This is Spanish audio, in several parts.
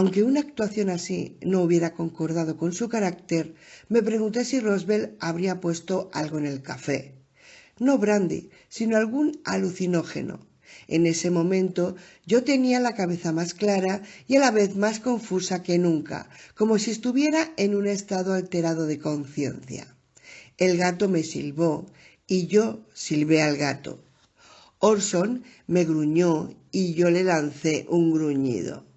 Aunque una actuación así no hubiera concordado con su carácter, me pregunté si Roosevelt habría puesto algo en el café. No brandy, sino algún alucinógeno. En ese momento yo tenía la cabeza más clara y a la vez más confusa que nunca, como si estuviera en un estado alterado de conciencia. El gato me silbó y yo silbé al gato. Orson me gruñó y yo le lancé un gruñido.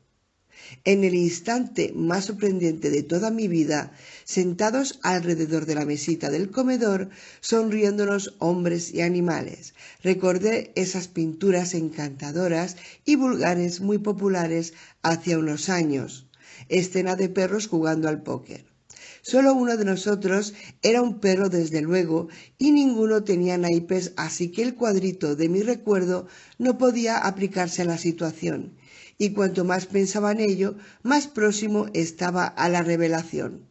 En el instante más sorprendente de toda mi vida, sentados alrededor de la mesita del comedor, sonriéndonos hombres y animales, recordé esas pinturas encantadoras y vulgares muy populares hace unos años. Escena de perros jugando al póker. Solo uno de nosotros era un perro, desde luego, y ninguno tenía naipes, así que el cuadrito de mi recuerdo no podía aplicarse a la situación, y cuanto más pensaba en ello, más próximo estaba a la revelación,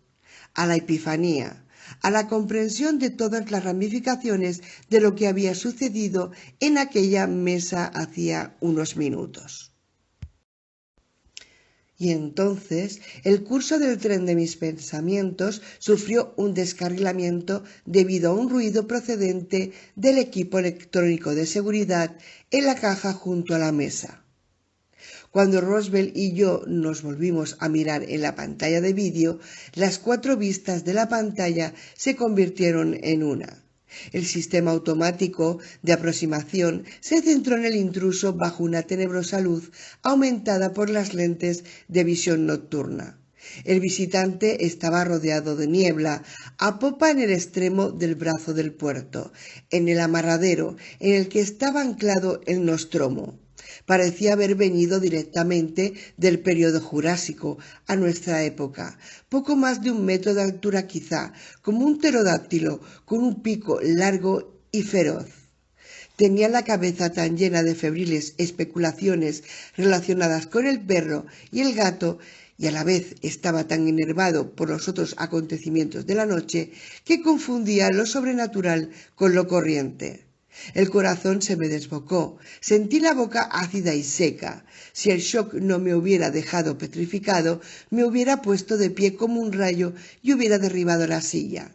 a la epifanía, a la comprensión de todas las ramificaciones de lo que había sucedido en aquella mesa hacía unos minutos. Y entonces el curso del tren de mis pensamientos sufrió un descarrilamiento debido a un ruido procedente del equipo electrónico de seguridad en la caja junto a la mesa. Cuando Roosevelt y yo nos volvimos a mirar en la pantalla de vídeo, las 4 vistas de la pantalla se convirtieron en una. El sistema automático de aproximación se centró en el intruso bajo una tenebrosa luz aumentada por las lentes de visión nocturna. El visitante estaba rodeado de niebla, a popa en el extremo del brazo del puerto, en el amarradero en el que estaba anclado el Nostromo. Parecía haber venido directamente del período Jurásico a nuestra época, poco más de 1 metro de altura quizá, como un pterodáctilo con un pico largo y feroz. Tenía la cabeza tan llena de febriles especulaciones relacionadas con el perro y el gato, y a la vez estaba tan enervado por los otros acontecimientos de la noche, que confundía lo sobrenatural con lo corriente. El corazón se me desbocó, sentí la boca ácida y seca. Si el shock no me hubiera dejado petrificado, me hubiera puesto de pie como un rayo y hubiera derribado la silla.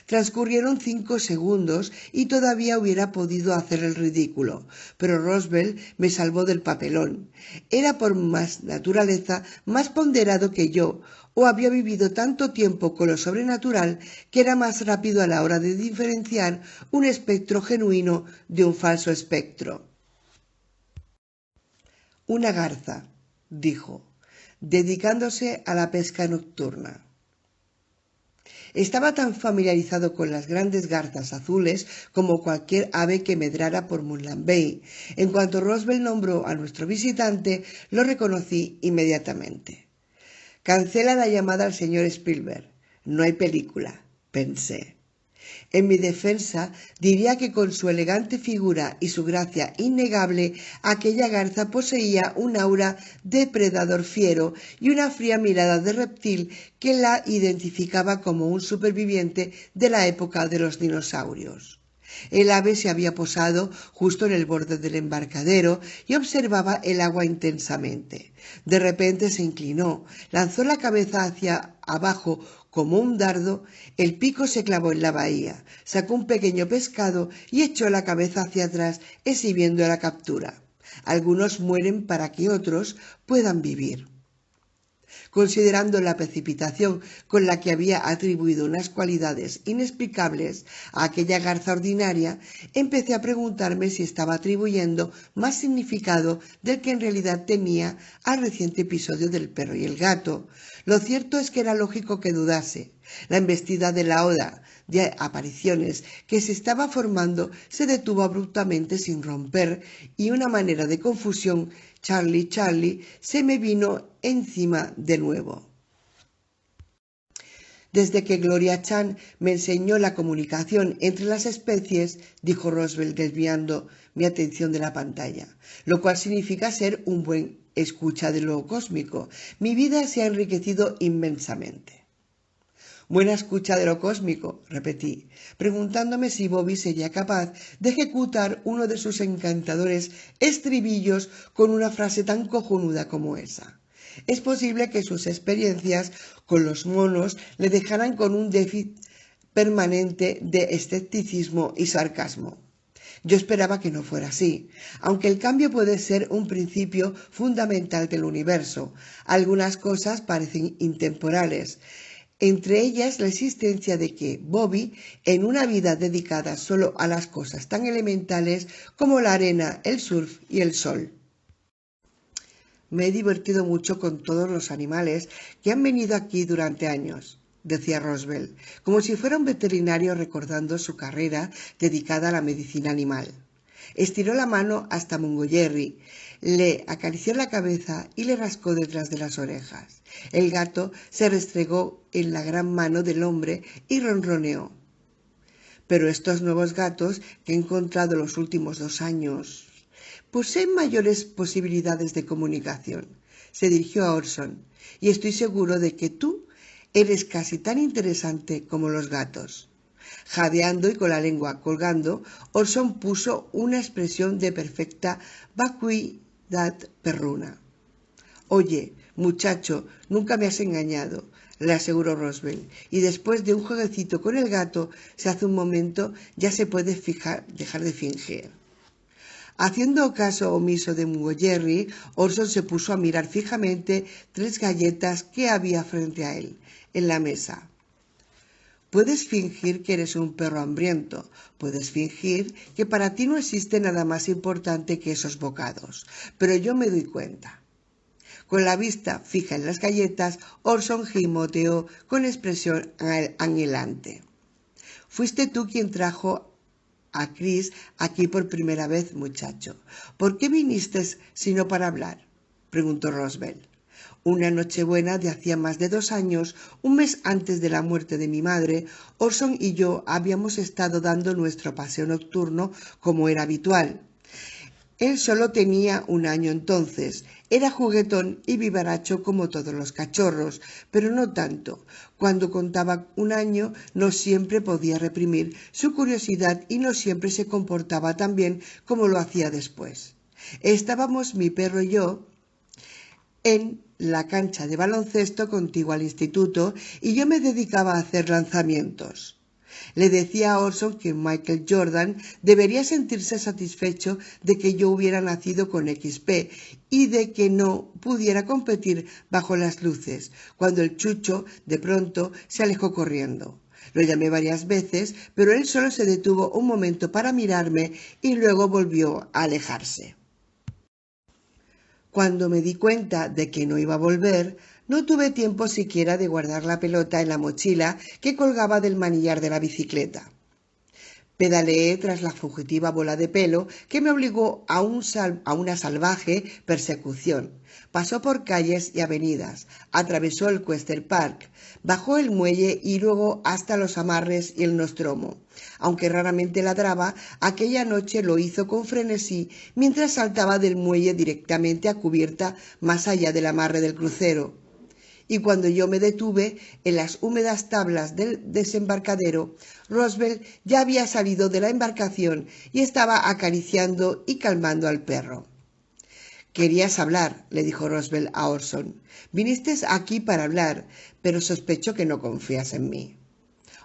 Transcurrieron 5 segundos y todavía hubiera podido hacer el ridículo, pero Roosevelt me salvó del papelón. Era por más naturaleza más ponderado que yo, o había vivido tanto tiempo con lo sobrenatural que era más rápido a la hora de diferenciar un espectro genuino de un falso espectro. Una garza, dijo, dedicándose a la pesca nocturna. Estaba tan familiarizado con las grandes garzas azules como cualquier ave que medrara por Moonland Bay. En cuanto Roosevelt nombró a nuestro visitante, lo reconocí inmediatamente. Cancela la llamada al señor Spielberg. No hay película, pensé. En mi defensa diría que con su elegante figura y su gracia innegable, aquella garza poseía un aura de predador fiero y una fría mirada de reptil que la identificaba como un superviviente de la época de los dinosaurios. El ave se había posado justo en el borde del embarcadero y observaba el agua intensamente. De repente se inclinó, lanzó la cabeza hacia abajo como un dardo, el pico se clavó en la bahía, sacó un pequeño pescado y echó la cabeza hacia atrás, exhibiendo la captura. Algunos mueren para que otros puedan vivir. Considerando la precipitación con la que había atribuido unas cualidades inexplicables a aquella garza ordinaria, empecé a preguntarme si estaba atribuyendo más significado del que en realidad tenía al reciente episodio del perro y el gato. Lo cierto es que era lógico que dudase. La embestida de la ola de apariciones que se estaba formando se detuvo abruptamente sin romper, y una manera de confusión Charlie, Charlie se me vino encima de nuevo. Desde que Gloria Chan me enseñó la comunicación entre las especies, dijo Roosevelt desviando mi atención de la pantalla, lo cual significa ser un buen escucha de lo cósmico, mi vida se ha enriquecido inmensamente. Buena escucha de lo cósmico, repetí, preguntándome si Bobby sería capaz de ejecutar uno de sus encantadores estribillos con una frase tan cojonuda como esa. Es posible que sus experiencias con los monos le dejaran con un déficit permanente de escepticismo y sarcasmo. Yo esperaba que no fuera así, aunque el cambio puede ser un principio fundamental del universo. Algunas cosas parecen intemporales, entre ellas la existencia de que Bobby, en una vida dedicada solo a las cosas tan elementales como la arena, el surf y el sol. Me he divertido mucho con todos los animales que han venido aquí durante años, decía Roosevelt, como si fuera un veterinario recordando su carrera dedicada a la medicina animal. Estiró la mano hasta Mungo Jerry, le acarició la cabeza y le rascó detrás de las orejas. El gato se restregó en la gran mano del hombre y ronroneó. Pero estos nuevos gatos que he encontrado los últimos 2 años poseen mayores posibilidades de comunicación. Se dirigió a Orson. Y estoy seguro de que tú eres casi tan interesante como los gatos. Jadeando y con la lengua colgando, Orson puso una expresión de perfecta vacuidad perruna. Oye, muchacho, nunca me has engañado, le aseguró Roosevelt, y después de un jueguecito con el gato, se hace un momento, ya se puede dejar de fingir. Haciendo caso omiso de Mungo Jerry, Orson se puso a mirar fijamente 3 galletas que había frente a él, en la mesa. Puedes fingir que eres un perro hambriento, puedes fingir que para ti no existe nada más importante que esos bocados, pero yo me doy cuenta. Con la vista fija en las galletas, Orson gimoteó con expresión anhelante. Fuiste tú quien trajo a Chris aquí por primera vez, muchacho. ¿Por qué viniste si no para hablar?, preguntó Roosevelt. Una nochebuena de hacía más de 2 años, un mes antes de la muerte de mi madre, Orson y yo habíamos estado dando nuestro paseo nocturno como era habitual. Él solo tenía 1 año entonces. Era juguetón y vivaracho como todos los cachorros, pero no tanto. Cuando contaba 1 año no siempre podía reprimir su curiosidad y no siempre se comportaba tan bien como lo hacía después. Estábamos mi perro y yo en la cancha de baloncesto contigua al instituto y yo me dedicaba a hacer lanzamientos. Le decía a Orson que Michael Jordan debería sentirse satisfecho de que yo hubiera nacido con XP y de que no pudiera competir bajo las luces, cuando el chucho de pronto se alejó corriendo. Lo llamé varias veces, pero él solo se detuvo un momento para mirarme y luego volvió a alejarse. Cuando me di cuenta de que no iba a volver, no tuve tiempo siquiera de guardar la pelota en la mochila que colgaba del manillar de la bicicleta. Pedaleé tras la fugitiva bola de pelo que me obligó a una salvaje persecución. Pasó por calles y avenidas, atravesó el Cuester Park, bajó el muelle y luego hasta los amarres y el Nostromo. Aunque raramente ladraba, aquella noche lo hizo con frenesí mientras saltaba del muelle directamente a cubierta más allá del amarre del crucero. Y cuando yo me detuve en las húmedas tablas del desembarcadero, Roosevelt ya había salido de la embarcación y estaba acariciando y calmando al perro. «Querías hablar», le dijo Roosevelt a Orson. «Viniste aquí para hablar, pero sospecho que no confías en mí».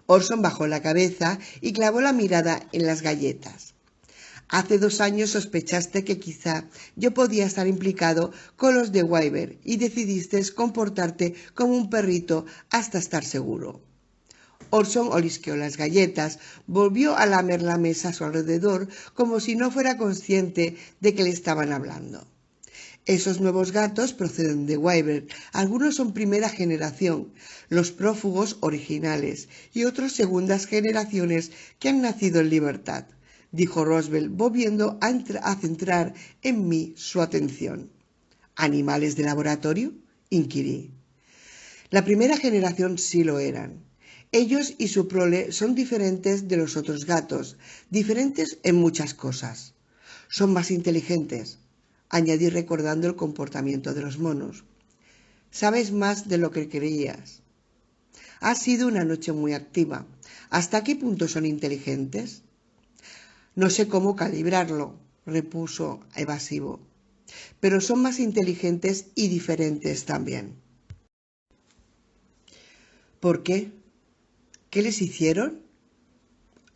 Orson bajó la cabeza y clavó la mirada en las galletas. «Hace 2 años sospechaste que quizá yo podía estar implicado con los de Wyvern y decidiste comportarte como un perrito hasta estar seguro». Orson olisqueó las galletas, volvió a lamer la mesa a su alrededor como si no fuera consciente de que le estaban hablando. Esos nuevos gatos proceden de Wyvern. Algunos son primera generación, los prófugos originales, y otros segundas generaciones que han nacido en libertad, dijo Roosevelt, volviendo a centrar en mí su atención. ¿Animales de laboratorio?, inquirí. La primera generación sí lo eran. Ellos y su prole son diferentes de los otros gatos, diferentes en muchas cosas. Son más inteligentes, añadí recordando el comportamiento de los monos. Sabes más de lo que creías. Ha sido una noche muy activa. ¿Hasta qué punto son inteligentes? No sé cómo calibrarlo, repuso evasivo. pero son más inteligentes y diferentes también. ¿Por qué? ¿Qué les hicieron?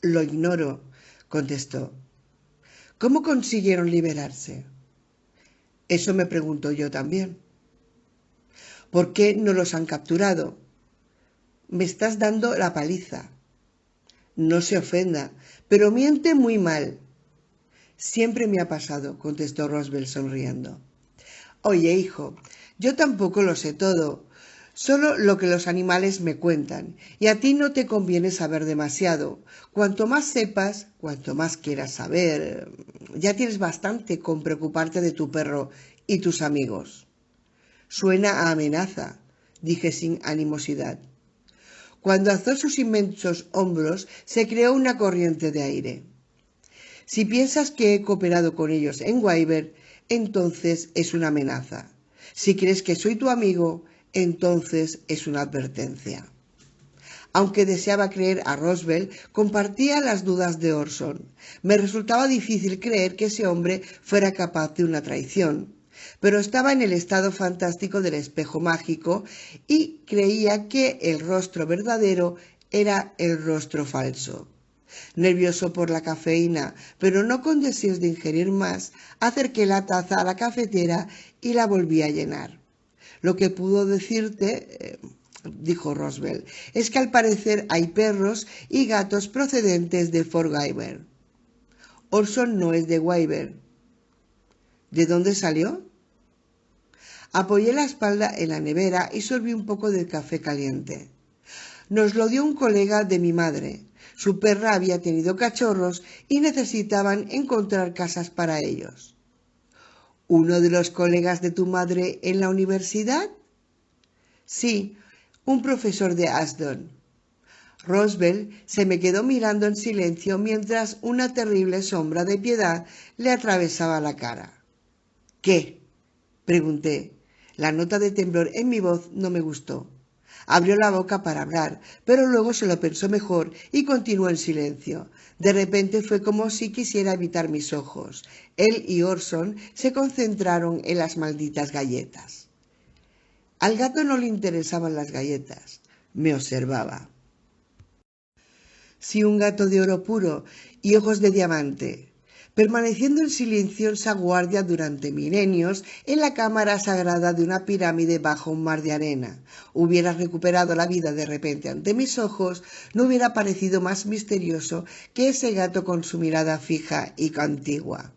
Lo ignoro, contestó. ¿Cómo consiguieron liberarse? Eso me pregunto yo también. ¿Por qué no los han capturado? Me estás dando la paliza. No se ofenda, pero miente muy mal. Siempre me ha pasado, contestó Roswell sonriendo. Oye, hijo, yo tampoco lo sé todo, solo lo que los animales me cuentan, y a ti no te conviene saber demasiado. Cuanto más sepas, cuanto más quieras saber, ya tienes bastante con preocuparte de tu perro y tus amigos. Suena a amenaza, dije sin animosidad. Cuando alzó sus inmensos hombros, se creó una corriente de aire. Si piensas que he cooperado con ellos en Wyvern, entonces es una amenaza. Si crees que soy tu amigo, entonces es una advertencia. Aunque deseaba creer a Roswell, compartía las dudas de Orson. Me resultaba difícil creer que ese hombre fuera capaz de una traición, pero estaba en el estado fantástico del espejo mágico y creía que el rostro verdadero era el rostro falso. Nervioso por la cafeína, pero no con deseos de ingerir más, acerqué la taza a la cafetera y la volví a llenar. Lo que puedo decirte, dijo Roswell, es que al parecer hay perros y gatos procedentes de Fort Wyvern. Orson no es de Wyvern. ¿De dónde salió? Apoyé la espalda en la nevera y sorbí un poco de café caliente. Nos lo dio un colega de mi madre. Su perra había tenido cachorros y necesitaban encontrar casas para ellos. ¿Uno de los colegas de tu madre en la universidad? Sí, un profesor de Aston. Roswell se me quedó mirando en silencio mientras una terrible sombra de piedad le atravesaba la cara. ¿Qué? Pregunté. La nota de temblor en mi voz no me gustó. Abrió la boca para hablar, pero luego se lo pensó mejor y continuó en silencio. De repente fue como si quisiera evitar mis ojos. Él y Orson se concentraron en las malditas galletas. Al gato no le interesaban las galletas. Me observaba. Sí, un gato de oro puro y ojos de diamante, permaneciendo en silenciosa guardia durante milenios en la cámara sagrada de una pirámide bajo un mar de arena. Hubiera recuperado la vida de repente ante mis ojos, no hubiera parecido más misterioso que ese gato con su mirada fija y antigua.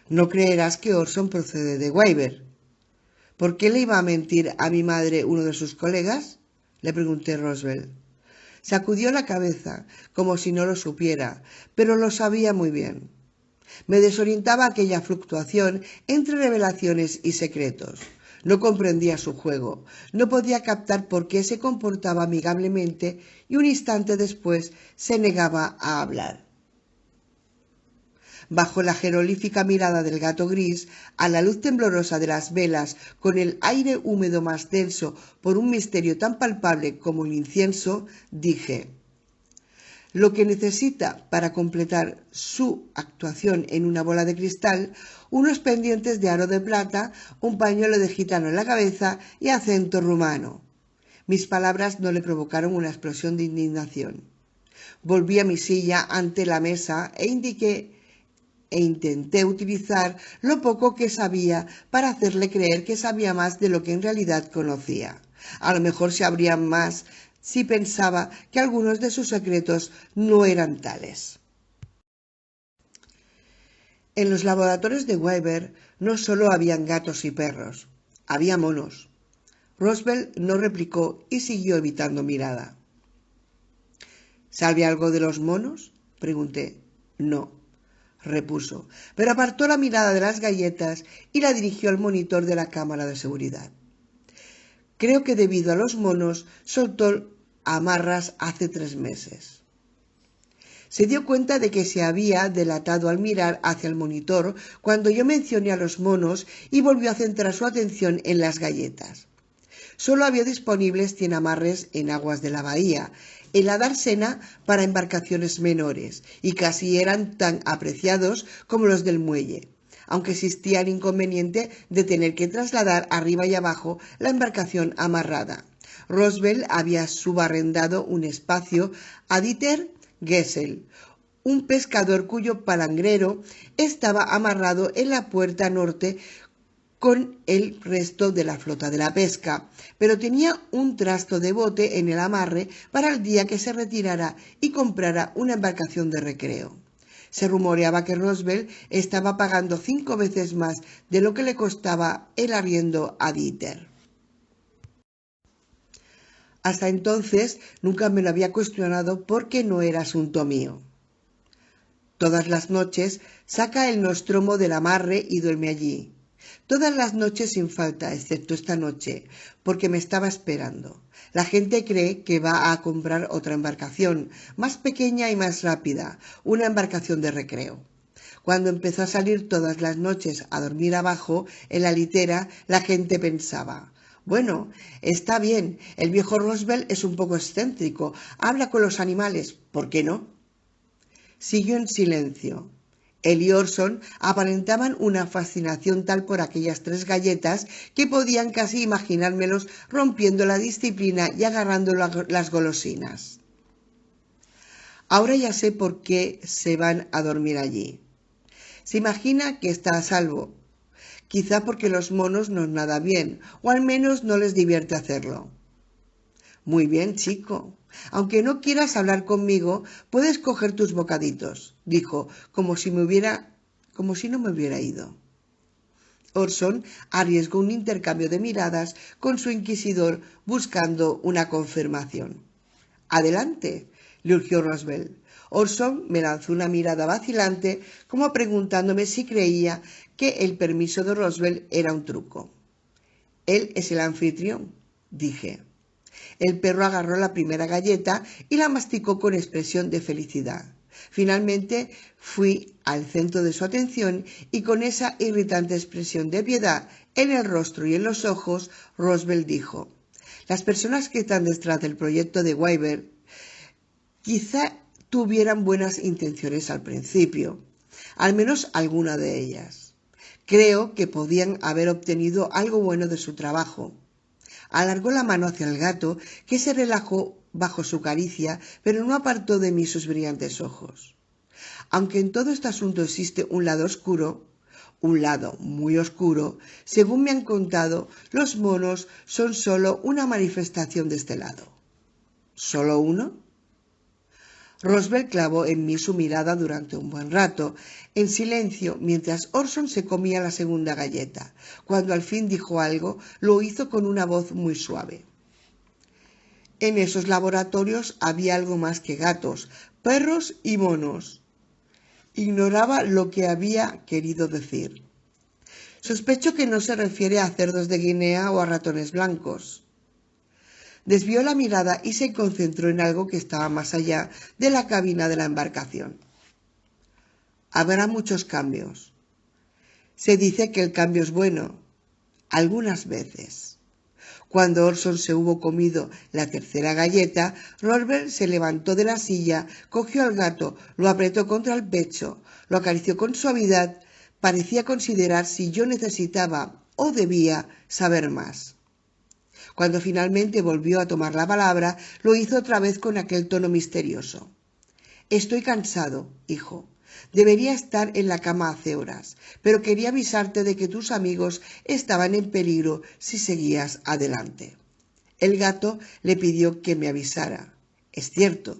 No creerás que Orson procede de Wyvern. ¿Por qué le iba a mentir a mi madre uno de sus colegas? Le pregunté a Roswell. Sacudió la cabeza, como si no lo supiera, pero lo sabía muy bien. Me desorientaba aquella fluctuación entre revelaciones y secretos. No comprendía su juego, no podía captar por qué se comportaba amigablemente y un instante después se negaba a hablar. Bajo la jeroglífica mirada del gato gris, a la luz temblorosa de las velas, con el aire húmedo más denso por un misterio tan palpable como el incienso, dije: lo que necesita para completar su actuación en una bola de cristal, unos pendientes de aro de plata, un pañuelo de gitano en la cabeza y acento rumano. Mis palabras no le provocaron una explosión de indignación. Volví a mi silla ante la mesa e intenté utilizar lo poco que sabía para hacerle creer que sabía más de lo que en realidad conocía. A lo mejor sabría más si pensaba que algunos de sus secretos no eran tales. En los laboratorios de Wyvern no solo habían gatos y perros, había monos. Roswell no replicó y siguió evitando mirada. ¿Sabe algo de los monos? Pregunté. No, repuso, pero apartó la mirada de las galletas y la dirigió al monitor de la cámara de seguridad. Creo que debido a los monos soltó amarras hace 3 meses. Se dio cuenta de que se había delatado al mirar hacia el monitor cuando yo mencioné a los monos y volvió a centrar su atención en las galletas. Solo había disponibles 100 amarres en aguas de la bahía, en la dársena para embarcaciones menores, y casi eran tan apreciados como los del muelle. aunque existía el inconveniente de tener que trasladar arriba y abajo la embarcación amarrada. Roosevelt había subarrendado un espacio a Dieter Gessel, un pescador cuyo palangrero estaba amarrado en la puerta norte con el resto de la flota de la pesca, pero tenía un trasto de bote en el amarre para el día que se retirara y comprara una embarcación de recreo. Se rumoreaba que Roosevelt estaba pagando 5 veces más de lo que le costaba el arriendo a Dieter. Hasta entonces nunca me lo había cuestionado porque no era asunto mío. Todas las noches saca el nostromo del amarre y duerme allí. Todas las noches sin falta, excepto esta noche, porque me estaba esperando. La gente cree que va a comprar otra embarcación, más pequeña y más rápida, una embarcación de recreo. Cuando empezó a salir todas las noches a dormir abajo, en la litera, la gente pensaba: bueno, está bien, el viejo Roosevelt es un poco excéntrico, habla con los animales, ¿por qué no? Siguió en silencio. Él y Orson aparentaban una fascinación tal por aquellas 3 galletas que podían casi imaginármelos rompiendo la disciplina y agarrando las golosinas. Ahora ya sé por qué se van a dormir allí. Se imagina que está a salvo, quizá porque los monos no nada bien, o al menos no les divierte hacerlo. Muy bien, chico. Aunque no quieras hablar conmigo, puedes coger tus bocaditos, dijo, como si no me hubiera ido. Orson arriesgó un intercambio de miradas con su inquisidor buscando una confirmación. Adelante, le urgió Roosevelt. Orson me lanzó una mirada vacilante, como preguntándome si creía que el permiso de Roosevelt era un truco. Él es el anfitrión, dije. El perro agarró la primera galleta y la masticó con expresión de felicidad. Finalmente fui al centro de su atención y con esa irritante expresión de piedad en el rostro y en los ojos, Roosevelt dijo: las personas que están detrás del proyecto de Weber quizá tuvieran buenas intenciones al principio, al menos alguna de ellas. Creo que podían haber obtenido algo bueno de su trabajo. Alargó la mano hacia el gato, que se relajó bajo su caricia, pero no apartó de mí sus brillantes ojos. Aunque en todo este asunto existe un lado oscuro, un lado muy oscuro, según me han contado, los monos son solo una manifestación de este lado. ¿Solo uno? Roosevelt clavó en mí su mirada durante un buen rato, en silencio, mientras Orson se comía la segunda galleta. Cuando al fin dijo algo, lo hizo con una voz muy suave. En esos laboratorios había algo más que gatos, perros y monos. Ignoraba lo que había querido decir. Sospecho que no se refiere a cerdos de Guinea o a ratones blancos. Desvió la mirada y se concentró en algo que estaba más allá de la cabina de la embarcación. Habrá muchos cambios. Se dice que el cambio es bueno, algunas veces. Cuando Orson se hubo comido la tercera galleta, Roosevelt se levantó de la silla, cogió al gato, lo apretó contra el pecho, lo acarició con suavidad. Parecía considerar si yo necesitaba o debía saber más. Cuando finalmente volvió a tomar la palabra, lo hizo otra vez con aquel tono misterioso. Estoy cansado, hijo. Debería estar en la cama hace horas, pero quería avisarte de que tus amigos estaban en peligro si seguías adelante. El gato le pidió que me avisara. Es cierto.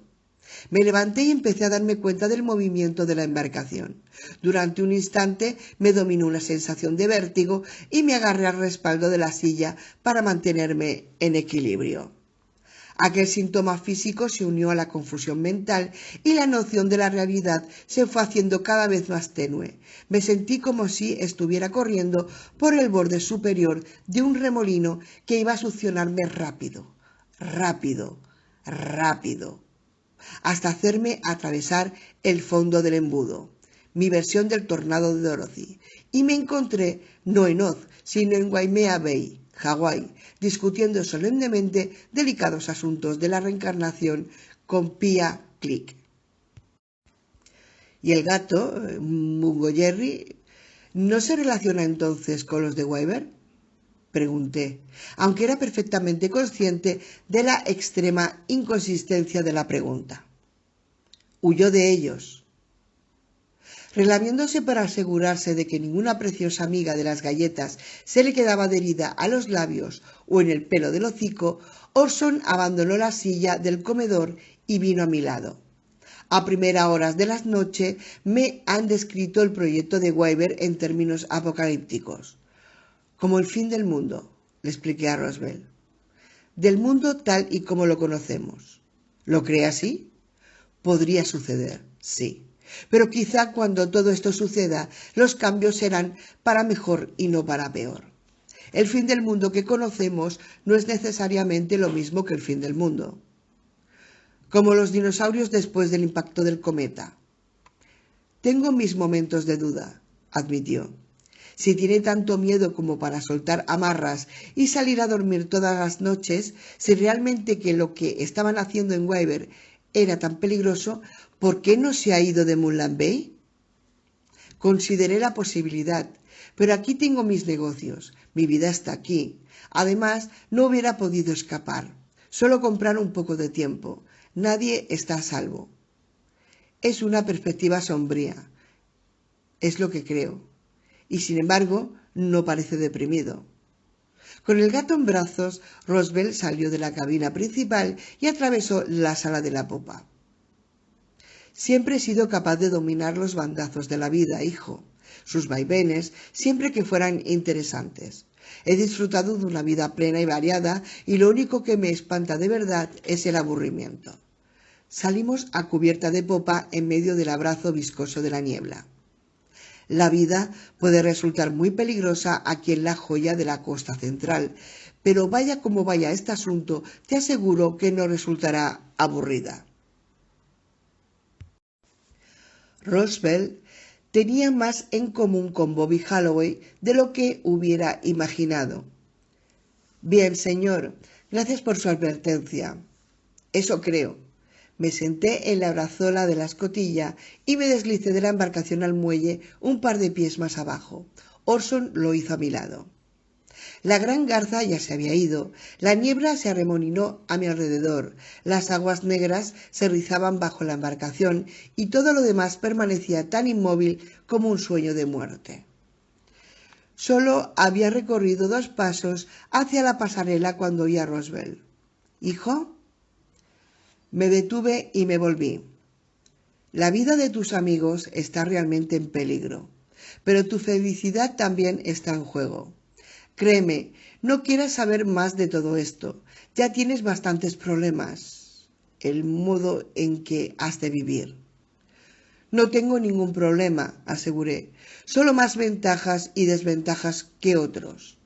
Me levanté y empecé a darme cuenta del movimiento de la embarcación. Durante un instante me dominó una sensación de vértigo y me agarré al respaldo de la silla para mantenerme en equilibrio. Aquel síntoma físico se unió a la confusión mental y la noción de la realidad se fue haciendo cada vez más tenue. Me sentí como si estuviera corriendo por el borde superior de un remolino que iba a succionarme rápido, rápido, rápido, hasta hacerme atravesar el fondo del embudo, mi versión del tornado de Dorothy, y me encontré no en Oz, sino en Waimea Bay, Hawái, discutiendo solemnemente delicados asuntos de la reencarnación con Pia Click. Y el gato, Mungo Jerry, ¿No se relaciona entonces con los de Weber?, pregunté, aunque era perfectamente consciente de la extrema inconsistencia de la pregunta. Huyó de ellos. Relamiéndose para asegurarse de que ninguna preciosa amiga de las galletas se le quedaba adherida a los labios o en el pelo del hocico, Orson abandonó la silla del comedor y vino a mi lado. A primeras horas de la noche me han descrito el proyecto de Weber en términos apocalípticos. Como el fin del mundo, le expliqué a Roosevelt. Del mundo tal y como lo conocemos. ¿Lo cree así? Podría suceder, sí. Pero quizá cuando todo esto suceda, los cambios serán para mejor y no para peor. El fin del mundo que conocemos no es necesariamente lo mismo que el fin del mundo. Como los dinosaurios después del impacto del cometa. Tengo mis momentos de duda, admitió. Si tiene tanto miedo como para soltar amarras y salir a dormir todas las noches, si realmente que lo que estaban haciendo en Weber era tan peligroso, ¿por qué no se ha ido de Moonland Bay? Consideré la posibilidad, pero aquí tengo mis negocios, mi vida está aquí. Además, no hubiera podido escapar, solo comprar un poco de tiempo. Nadie está a salvo. Es una perspectiva sombría, es lo que creo, y sin embargo no parece deprimido. Con el gato en brazos, Roosevelt salió de la cabina principal y atravesó la sala de la popa. Siempre he sido capaz de dominar los bandazos de la vida, hijo, sus vaivenes, siempre que fueran interesantes. He disfrutado de una vida plena y variada y lo único que me espanta de verdad es el aburrimiento. Salimos a cubierta de popa en medio del abrazo viscoso de la niebla. La vida puede resultar muy peligrosa aquí en la joya de la costa central, pero vaya como vaya este asunto, te aseguro que no resultará aburrida. Roosevelt tenía más en común con Bobby Holloway de lo que hubiera imaginado. Bien, señor, gracias por su advertencia. Eso creo. Me senté en la brazola de la escotilla y me deslicé de la embarcación al muelle un par de pies más abajo. Orson lo hizo a mi lado. La gran garza ya se había ido, la niebla se arremolinó a mi alrededor, las aguas negras se rizaban bajo la embarcación y todo lo demás permanecía tan inmóvil como un sueño de muerte. Solo había recorrido 2 pasos hacia la pasarela cuando oí a Roosevelt. ¿Hijo? Me detuve y me volví. La vida de tus amigos está realmente en peligro, pero tu felicidad también está en juego. Créeme, no quieras saber más de todo esto. Ya tienes bastantes problemas. El modo en que has de vivir. No tengo ningún problema, aseguré. Solo más ventajas y desventajas que otros.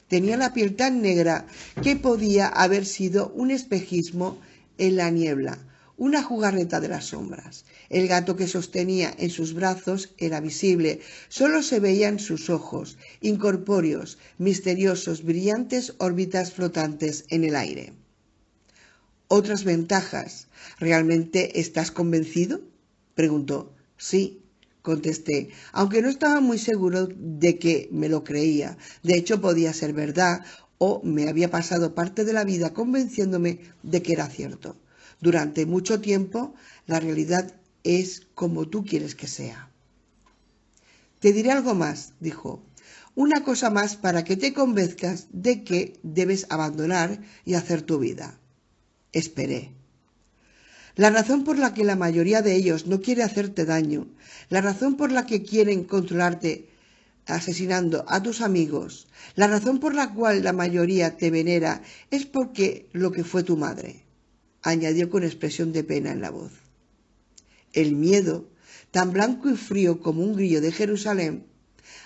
Tenía la piel tan negra que podía haber sido un espejismo en la niebla, una jugarreta de las sombras. El gato que sostenía en sus brazos era visible, solo se veían sus ojos, incorpóreos, misteriosos, brillantes órbitas flotantes en el aire. ¿Otras ventajas? ¿Realmente estás convencido?, preguntó. Sí, contesté, aunque no estaba muy seguro de que me lo creía. De hecho, podía ser verdad, o me había pasado parte de la vida convenciéndome de que era cierto. Durante mucho tiempo, la realidad es como tú quieres que sea. Te diré algo más, dijo. Una cosa más para que te convenzcas de que debes abandonar y hacer tu vida. Esperé. La razón por la que la mayoría de ellos no quiere hacerte daño, la razón por la que quieren controlarte asesinando a tus amigos, la razón por la cual la mayoría te venera es porque lo que fue tu madre, añadió con expresión de pena en la voz. El miedo, tan blanco y frío como un grillo de Jerusalén,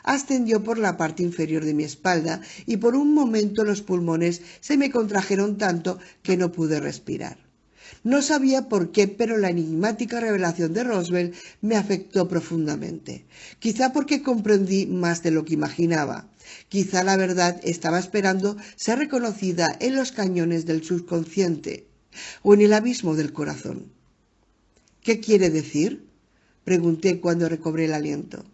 ascendió por la parte inferior de mi espalda y por un momento los pulmones se me contrajeron tanto que no pude respirar. No sabía por qué, pero la enigmática revelación de Roosevelt me afectó profundamente. Quizá porque comprendí más de lo que imaginaba. Quizá la verdad estaba esperando ser reconocida en los cañones del subconsciente o en el abismo del corazón. ¿Qué quiere decir?, pregunté cuando recobré el aliento.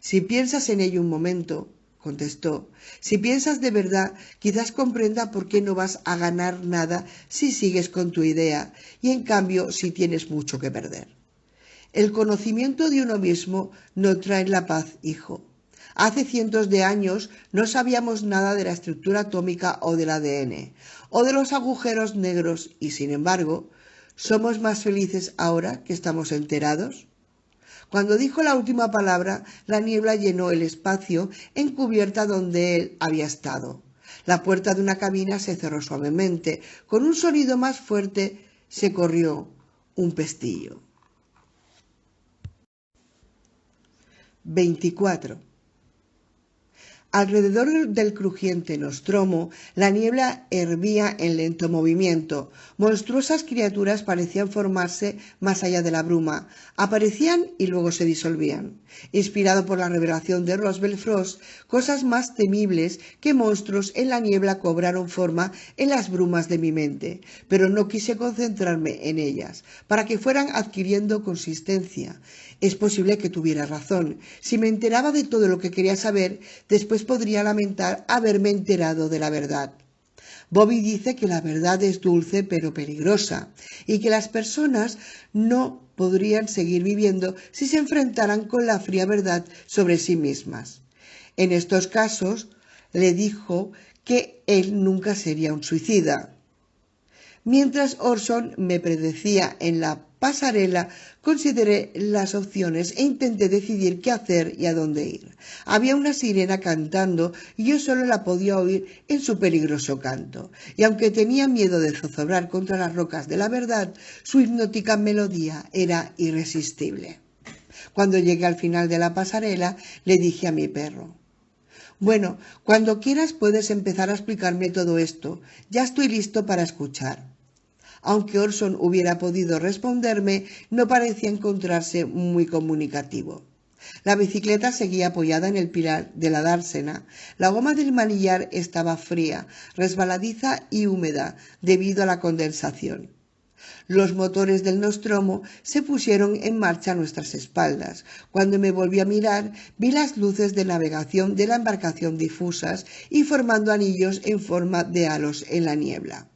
Si piensas en ello un momento, contestó, si piensas de verdad, quizás comprenda por qué no vas a ganar nada si sigues con tu idea, y en cambio si tienes mucho que perder. El conocimiento de uno mismo no trae la paz, hijo. Hace cientos de años no sabíamos nada de la estructura atómica o del ADN, o de los agujeros negros, y sin embargo, ¿somos más felices ahora que estamos enterados? Cuando dijo la última palabra, la niebla llenó el espacio encubierta donde él había estado. La puerta de una cabina se cerró suavemente. Con un sonido más fuerte se corrió un pestillo. 24. Alrededor del crujiente Nostromo, la niebla hervía en lento movimiento. Monstruosas criaturas parecían formarse más allá de la bruma. Aparecían y luego se disolvían. Inspirado por la revelación de Roswell Frost, cosas más temibles que monstruos en la niebla cobraron forma en las brumas de mi mente, pero no quise concentrarme en ellas, para que fueran adquiriendo consistencia. Es posible que tuviera razón. Si me enteraba de todo lo que quería saber, después podría lamentar haberme enterado de la verdad. Bobby dice que la verdad es dulce pero peligrosa y que las personas no podrían seguir viviendo si se enfrentaran con la fría verdad sobre sí mismas. En estos casos, le dijo que él nunca sería un suicida. Mientras Orson me predecía en la pasarela, consideré las opciones e intenté decidir qué hacer y a dónde ir. Había una sirena cantando y yo solo la podía oír en su peligroso canto. Y aunque tenía miedo de zozobrar contra las rocas de la verdad, su hipnótica melodía era irresistible. Cuando llegué al final de la pasarela, le dije a mi perro: «Bueno, cuando quieras puedes empezar a explicarme todo esto. Ya estoy listo para escuchar». Aunque Orson hubiera podido responderme, no parecía encontrarse muy comunicativo. La bicicleta seguía apoyada en el pilar de la dársena. La goma del manillar estaba fría, resbaladiza y húmeda debido a la condensación. Los motores del Nostromo se pusieron en marcha a nuestras espaldas. Cuando me volví a mirar, vi las luces de navegación de la embarcación difusas y formando anillos en forma de halos en la niebla.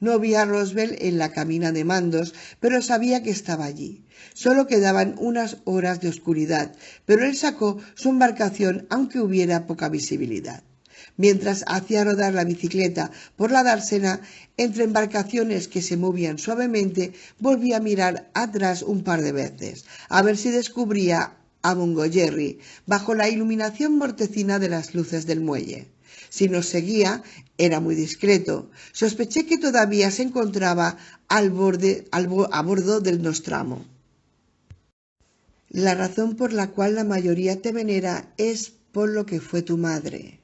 No vi a Roswell en la cabina de mandos, pero sabía que estaba allí. Solo quedaban unas horas de oscuridad, pero él sacó su embarcación aunque hubiera poca visibilidad. Mientras hacía rodar la bicicleta por la dársena, entre embarcaciones que se movían suavemente, volví a mirar atrás un par de veces, a ver si descubría a Mungo Jerry, bajo la iluminación mortecina de las luces del muelle. Si nos seguía, era muy discreto. Sospeché que todavía se encontraba a bordo del Nostromo. La razón por la cual la mayoría te venera es por lo que fue tu madre.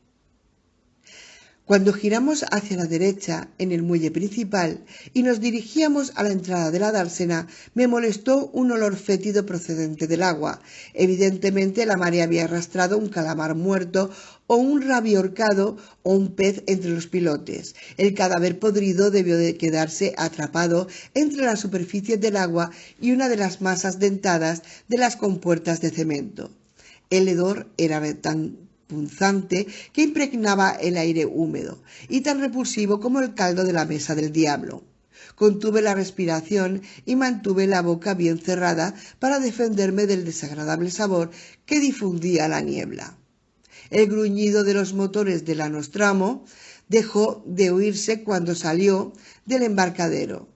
Cuando giramos hacia la derecha en el muelle principal y nos dirigíamos a la entrada de la dársena, me molestó un olor fétido procedente del agua. Evidentemente la marea había arrastrado un calamar muerto o un rabio ahorcado o un pez entre los pilotes. El cadáver podrido debió de quedarse atrapado entre la superficie del agua y una de las masas dentadas de las compuertas de cemento. El hedor era tan punzante que impregnaba el aire húmedo y tan repulsivo como el caldo de la mesa del diablo. Contuve la respiración y mantuve la boca bien cerrada para defenderme del desagradable sabor que difundía la niebla. El gruñido de los motores de la Nostromo dejó de oírse cuando salió del embarcadero.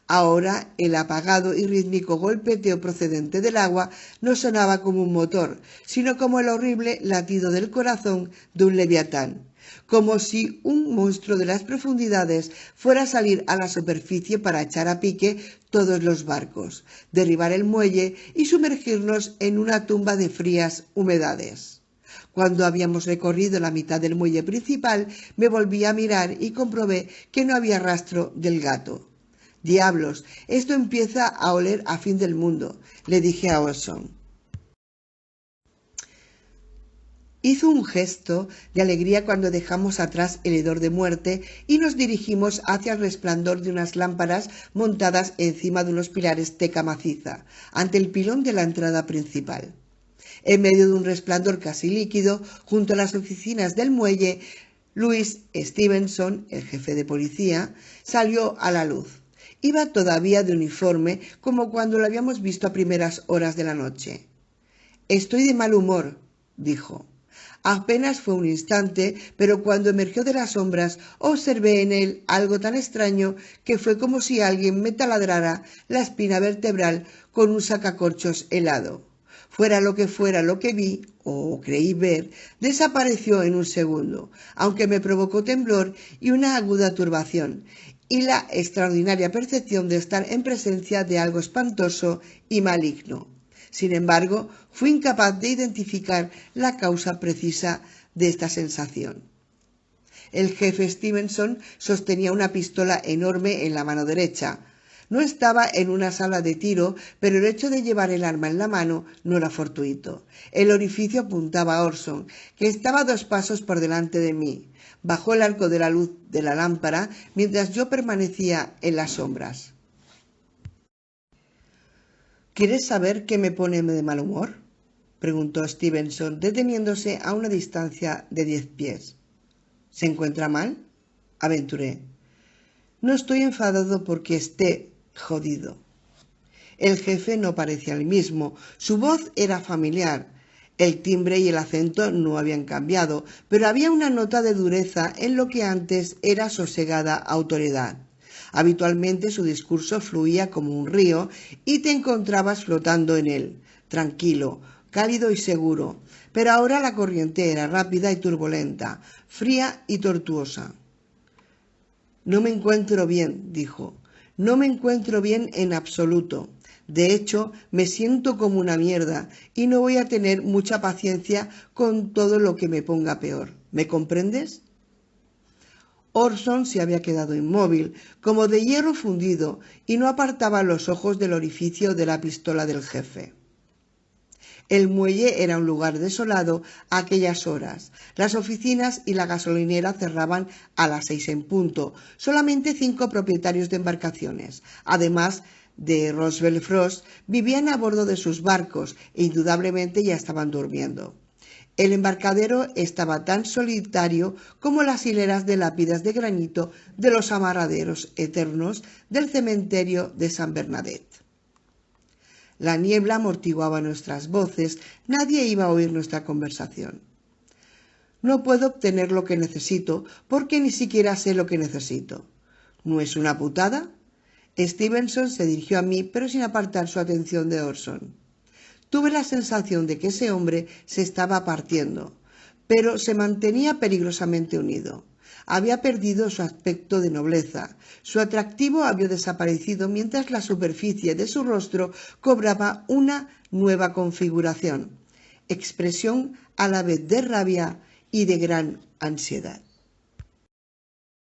Ahora el apagado y rítmico golpeteo procedente del agua no sonaba como un motor, sino como el horrible latido del corazón de un leviatán, como si un monstruo de las profundidades fuera a salir a la superficie para echar a pique todos los barcos, derribar el muelle y sumergirnos en una tumba de frías humedades. Cuando habíamos recorrido la mitad del muelle principal, me volví a mirar y comprobé que no había rastro del gato. «Diablos, esto empieza a oler a fin del mundo», le dije a Orson. Hizo un gesto de alegría cuando dejamos atrás el hedor de muerte y nos dirigimos hacia el resplandor de unas lámparas montadas encima de unos pilares teca maciza, ante el pilón de la entrada principal. En medio de un resplandor casi líquido, junto a las oficinas del muelle, Louis Stevenson, el jefe de policía, salió a la luz. Iba todavía de uniforme, como cuando lo habíamos visto a primeras horas de la noche. «Estoy de mal humor», dijo. Apenas fue un instante, pero cuando emergió de las sombras observé en él algo tan extraño que fue como si alguien me taladrara la espina vertebral con un sacacorchos helado. Fuera lo que vi, o creí ver, desapareció en un segundo, aunque me provocó temblor y una aguda turbación, y la extraordinaria percepción de estar en presencia de algo espantoso y maligno. Sin embargo, fui incapaz de identificar la causa precisa de esta sensación. El jefe Stevenson sostenía una pistola enorme en la mano derecha. No estaba en una sala de tiro, pero el hecho de llevar el arma en la mano no era fortuito. El orificio apuntaba a Orson, que estaba 2 pasos por delante de mí. Bajó el arco de la luz de la lámpara mientras yo permanecía en las sombras. «¿Quieres saber qué me pone de mal humor?», preguntó Stevenson, deteniéndose a una distancia de 10 pies. «¿Se encuentra mal?», aventuré. «No estoy enfadado porque esté jodido». El jefe no parecía el mismo. Su voz era familiar. El timbre y el acento no habían cambiado, pero había una nota de dureza en lo que antes era sosegada autoridad. Habitualmente su discurso fluía como un río y te encontrabas flotando en él, tranquilo, cálido y seguro, pero ahora la corriente era rápida y turbulenta, fría y tortuosa. «No me encuentro bien», dijo. «No me encuentro bien en absoluto. De hecho, me siento como una mierda y no voy a tener mucha paciencia con todo lo que me ponga peor. ¿Me comprendes?». Orson se había quedado inmóvil, como de hierro fundido, y no apartaba los ojos del orificio de la pistola del jefe. El muelle era un lugar desolado a aquellas horas. Las oficinas y la gasolinera cerraban a las 6 en punto. Solamente 5 propietarios de embarcaciones, además de Roosevelt Frost, vivían a bordo de sus barcos e indudablemente ya estaban durmiendo. El embarcadero estaba tan solitario como las hileras de lápidas de granito de los amarraderos eternos del cementerio de San Bernadette. La niebla amortiguaba nuestras voces, nadie iba a oír nuestra conversación. «No puedo obtener lo que necesito porque ni siquiera sé lo que necesito. ¿No es una putada?». Stevenson se dirigió a mí, pero sin apartar su atención de Orson. Tuve la sensación de que ese hombre se estaba partiendo, pero se mantenía peligrosamente unido. Había perdido su aspecto de nobleza, su atractivo había desaparecido mientras la superficie de su rostro cobraba una nueva configuración, expresión a la vez de rabia y de gran ansiedad.